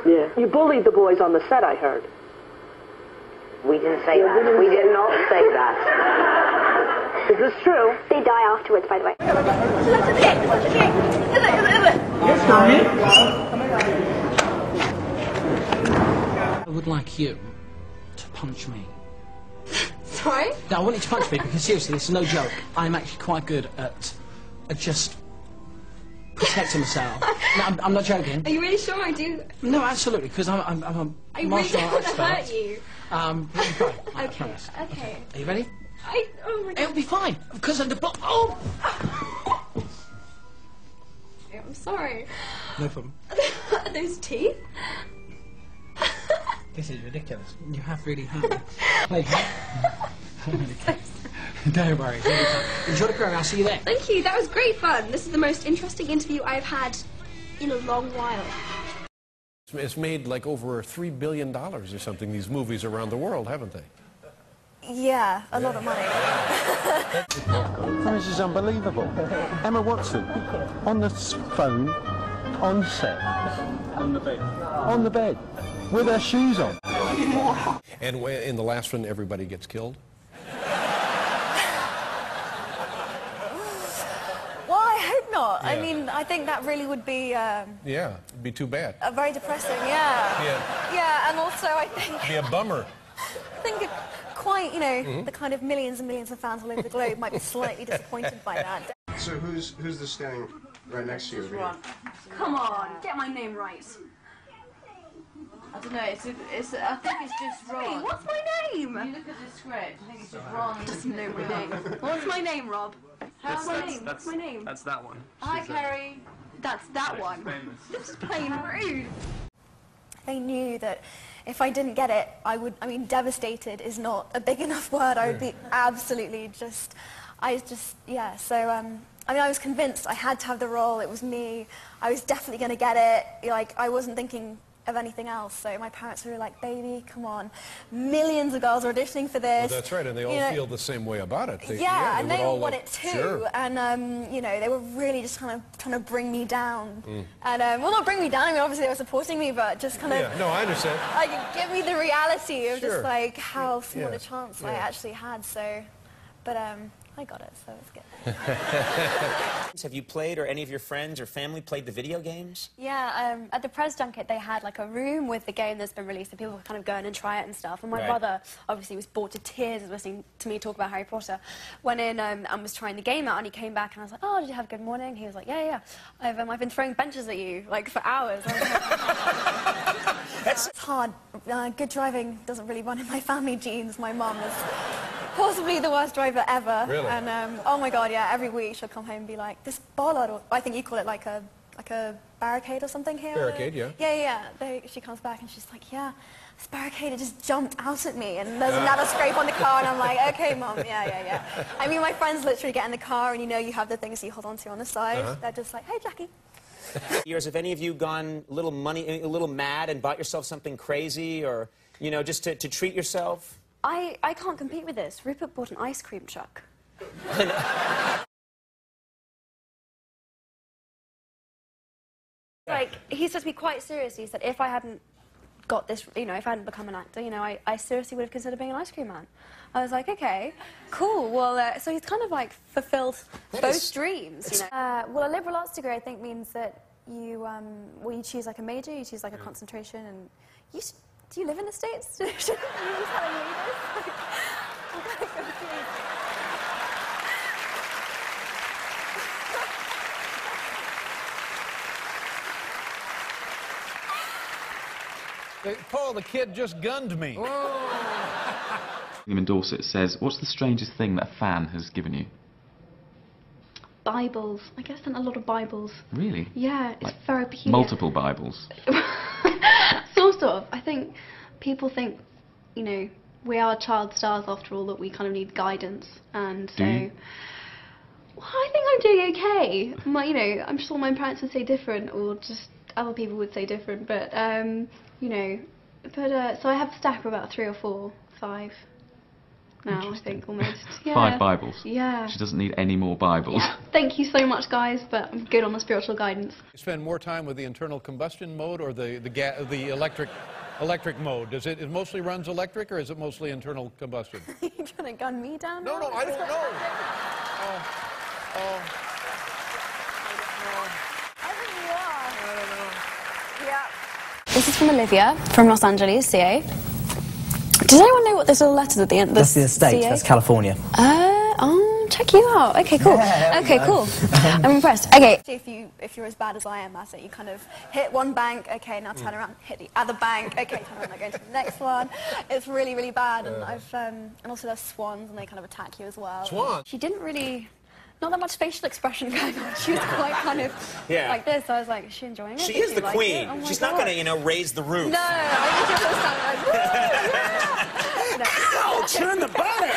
remember? Yeah. You bullied the boys on the set, I heard. We didn't say that. We did not say that. Is this true? They die afterwards, by the way. I would like you to punch me. Sorry? No, I want you to punch me because seriously, this is no joke. I'm actually quite good at just protecting myself. No, I'm not joking. Are you really sure I do? No, absolutely, because I'm a martial arts expert. I really don't want to hurt you. I Okay, promise. okay. Are you ready? Oh my God. It'll be fine because I'm the block. Oh! I'm sorry. No problem. Are those teeth? This is ridiculous. You have really hurt me. Like, don't worry. Enjoy the program. I'll see you there. Thank you. That was great fun. This is the most interesting interview I've had in a long while. It's made like over $3 billion or something, these movies around the world, haven't they? Yeah, a lot of money. This is unbelievable. Emma Watson, on the phone, on set. On the bed. On the bed, with her shoes on. And in the last one, everybody gets killed? Well, I hope not. Yeah. I mean, I think that really would be... Yeah, it'd be too bad. very depressing, yeah. Yeah. Yeah, and also I think... It'd be a bummer. I think it quite, you know, the kind of millions and millions of fans all over the globe might be slightly disappointed by that. So who's this standing right next to you? Come on, get my name right. I don't know, I think it's just wrong. Hey, what's my name? You look at the script, I think it's just wrong. Doesn't know my name. What's my name, Rob? What's my name? What's my name? That's that one. Hi, Kerry. That's that one. This is plain rude. They knew that if I didn't get it, I mean, devastated is not a big enough word. I would be absolutely just, yeah. So, I mean, I was convinced I had to have the role. It was me. I was definitely going to get it. Like, I wasn't thinking of anything else. So my parents were like, baby, come on. Millions of girls are auditioning for this. Well, that's right, and they all feel the same way about it. Yeah, and they all want it too. Sure. And, you know, they were really just kind of trying to bring me down. And, well, not bring me down, I mean, obviously they were supporting me, but just kind of... Yeah, no, I understand. Like, give me the reality of just, like, how small Yeah. a chance I actually had, so... But, I got it, so it's good. Have you played, or any of your friends or family played the video games? Yeah, at the press junket they had like a room with the game that's been released, so people could kind of go in and try it and stuff. And my brother obviously was bored to tears listening to me talk about Harry Potter. Went in and was trying the game out, and he came back and I was like, oh, did you have a good morning? He was like, yeah. I've been throwing benches at you like for hours. I was like, it's hard. Good driving doesn't really run in my family genes. My mum is possibly the worst driver ever. Really? And oh my God, yeah. Every week she'll come home and be like, this bollard, or I think you call it like a barricade or something here. Barricade, yeah. Yeah. She comes back and she's like, yeah, this barricade, it just jumped out at me, and there's another scrape on the car, and I'm like, okay, Mum, yeah. I mean, my friends literally get in the car, and you know, you have the things you hold onto on the side. They're just like, hey, Jackie. Years, have any of you gone a little mad and bought yourself something crazy, or, you know, just to treat yourself? I can't compete with this. Rupert bought an ice cream truck. Like, he said to me quite seriously, he said, if I hadn't got this, you know, if I hadn't become an actor, you know, I seriously would have considered being an ice cream man. I was like, okay, cool. Well, so he's kind of, like, fulfilled both dreams, you know. Well, a liberal arts degree, I think, means that you, well, you choose, like, a major, you choose, like, a concentration, and you do you live in the States? Should you be telling me this? I'm kind of confused. Paul, the kid just gunned me. In Dorset says, what's the strangest thing that a fan has given you? Bibles. I guess sent a lot of Bibles. Really? Yeah, it's like very peculiar. Multiple Bibles? Sort of. I think people think, you know, we are child stars after all, that we kind of need guidance, and so... Well, I think I'm doing okay. You know, I'm sure my parents would say different, or just other people would say different, but, you know, so I have a stack of about 3 or 4, 5. now, I think, almost. Yeah. 5 Bibles? Yeah. She doesn't need any more Bibles. Yeah. Thank you so much, guys, but I'm good on the spiritual guidance. You spend more time with the internal combustion mode or the electric mode? It mostly runs electric, or is it mostly internal combustion? Are you trying to gun me down? No, I don't know. I think you are. I don't know. Yeah. This is from Olivia, from Los Angeles, CA. Does anyone know what this little letters at the end? That's the estate, that's California. Oh, check you out. Okay, cool. Yeah, okay, cool. I'm impressed. Okay. If you're as bad as I am at it, you kind of hit one bank, okay, now turn around, hit the other bank, okay, turn around, now go to the next one. It's really, really bad, and and also there's swans, and they kind of attack you as well. Swans? She didn't really... Not that much facial expression going on. She was quite kind of like this. I was like, is she enjoying it? She is the queen. Oh She's not going to, you know, raise the roof. No, I think she was kind of like, ow, turn the butter!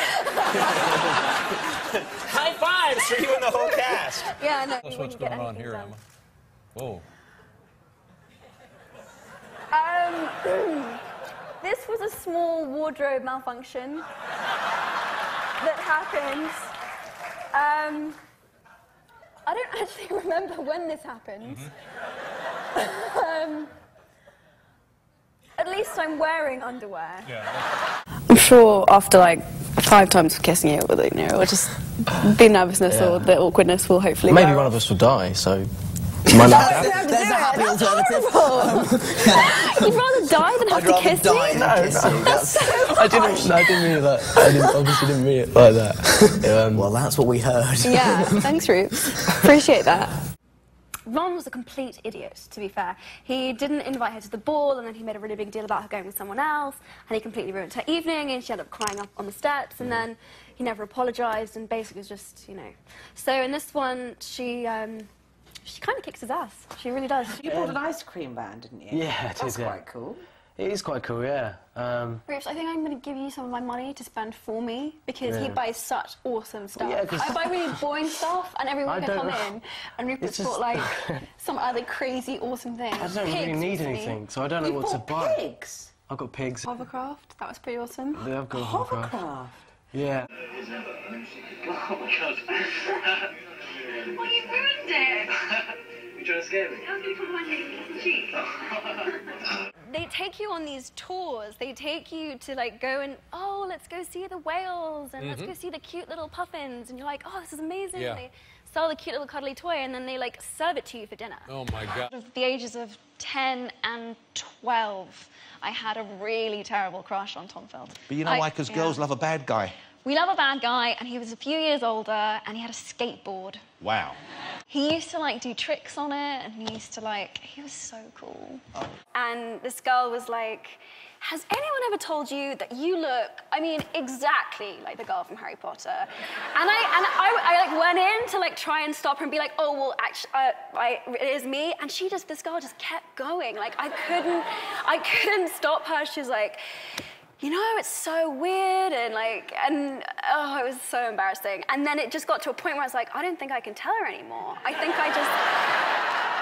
High fives for you and the whole cast. Yeah, no. That's what's going on here, Emma. Whoa. This was a small wardrobe malfunction that happened. I don't actually remember when this happened. At least I'm wearing underwear. Yeah. I'm sure after like 5 times of kissing it, you know, or just the nervousness or the awkwardness will hopefully Maybe one of us will die, so... There's a happy alternative. You'd rather die than have to kiss me? I didn't mean it like that. Obviously didn't mean it like that. Well, that's what we heard. Yeah, thanks, Ruth. Appreciate that. Ron was a complete idiot, to be fair. He didn't invite her to the ball, and then he made a really big deal about her going with someone else, and he completely ruined her evening, and she ended up crying up on the steps, and then he never apologised, and basically was just, you know. So in this one, she kind of kicks his ass. She really does. You bought an ice cream van, didn't you? Yeah, it is. That's quite cool. It is quite cool, yeah. Rich, I think I'm going to give you some of my money to spend for me, because he buys such awesome stuff. Yeah, I buy really boring stuff, and every week I come in, and Rupert's bought, like, some other crazy, awesome things. I don't really need anything, so I don't know what to buy. Pigs? I've got pigs. Hovercraft, that was pretty awesome. Yeah, I've got a hovercraft. Yeah. Oh my god. Well, you ruined it! You trying to scare me? I was going to put my name in the cheek. They take you on these tours. They take you to, like, go and, oh, let's go see the whales, and let's go see the cute little puffins, and you're like, oh, this is amazing. Yeah. They sell the cute little cuddly toy, and then they, like, serve it to you for dinner. Oh, my God. At the ages of 10 and 12, I had a really terrible crush on Tom Feld. But you know why? Because girls love a bad guy. We love a bad guy, and he was a few years older, and he had a skateboard. Wow. He used to, like, do tricks on it, and he used to, like, he was so cool. Oh. And this girl was like, has anyone ever told you that you look, I mean, exactly like the girl from Harry Potter? And I like, went in to, like, try and stop her and be like, oh, well, actually, it is me. And this girl just kept going. Like, I couldn't stop her. She was like, you know, it's so weird, and oh, it was so embarrassing. And then it just got to a point where I was like, I don't think I can tell her anymore. I think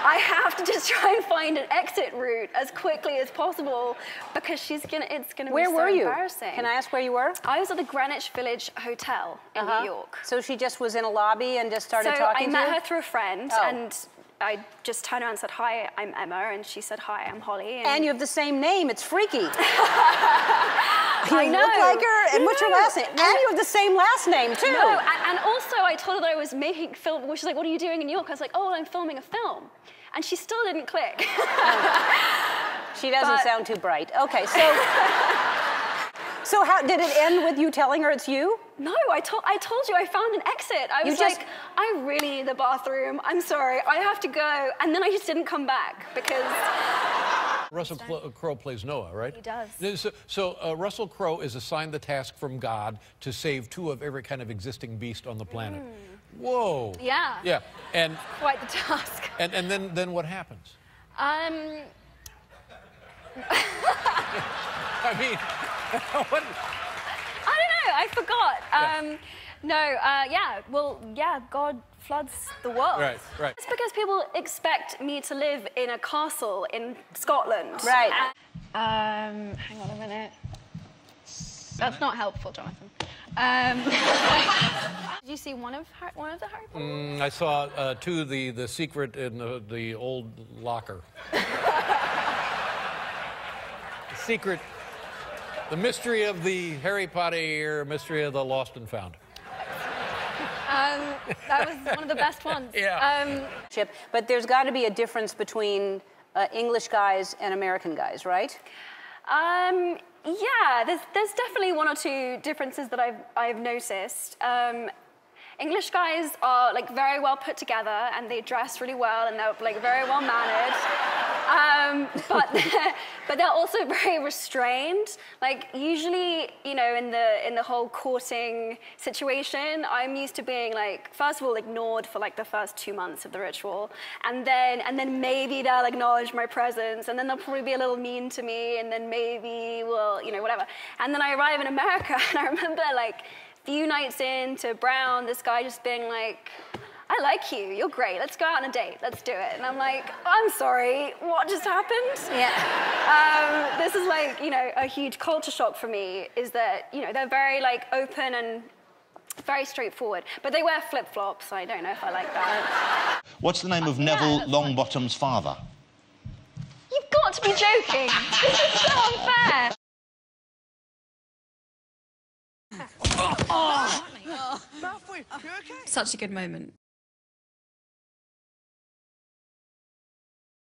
I have to just try and find an exit route as quickly as possible, because it's gonna be so embarrassing. Where were you? Can I ask where you were? I was at the Greenwich Village Hotel in New York. So she just was in a lobby and just started talking to you? I met her through a friend, and I just turned around and said, hi, I'm Emma, and she said, hi, I'm Holly. And you have the same name, it's freaky. I You know. look like her, and what's your last name? And you have the same last name, too. No, and also I told her that I was making film, she's like, what are you doing in New York? I was like, oh, I'm filming a film. And she still didn't click. She doesn't sound too bright. Okay, so... So how did it end with you telling her it's you? No, I told you I found an exit. I was like, I really need the bathroom. I'm sorry, I have to go. And then I just didn't come back because... Russell Crowe plays Noah, right? He does. So Russell Crowe is assigned the task from God to save 2 of every kind of existing beast on the planet. Whoa. Yeah. Yeah. And quite the task. And then what happens? I mean, what? I don't know. I forgot. God floods the world. Right. It's because people expect me to live in a castle in Scotland. Right. Hang on a minute. That's not helpful, Jonathan. Did you see one of the Harry Potter? I saw the secret in the old locker. The secret, the mystery of the Harry Potter, mystery of the lost and found. That was one of the best ones. Yeah. But there's got to be a difference between English guys and American guys, right? Yeah, there's definitely one or two differences that I've noticed. English guys are like very well put together and they dress really well and they're like very well mannered. But they're also very restrained. Like usually, you know, in the whole courting situation, I'm used to being like, first of all, ignored for like the first 2 months of the ritual, and then maybe they'll acknowledge my presence, and then they'll probably be a little mean to me, and then maybe we'll, you know, whatever. And then I arrive in America, and I remember like a few nights into Brown, this guy just being like, I like you, you're great, let's go out on a date, let's do it. And I'm like, I'm sorry, what just happened? Yeah. This is like, you know, a huge culture shock for me, is that, you know, they're very like open and very straightforward, but they wear flip-flops, so I don't know if I like that. What's the name of Neville Longbottom's father? You've got to be joking. This is so unfair. Such a good moment.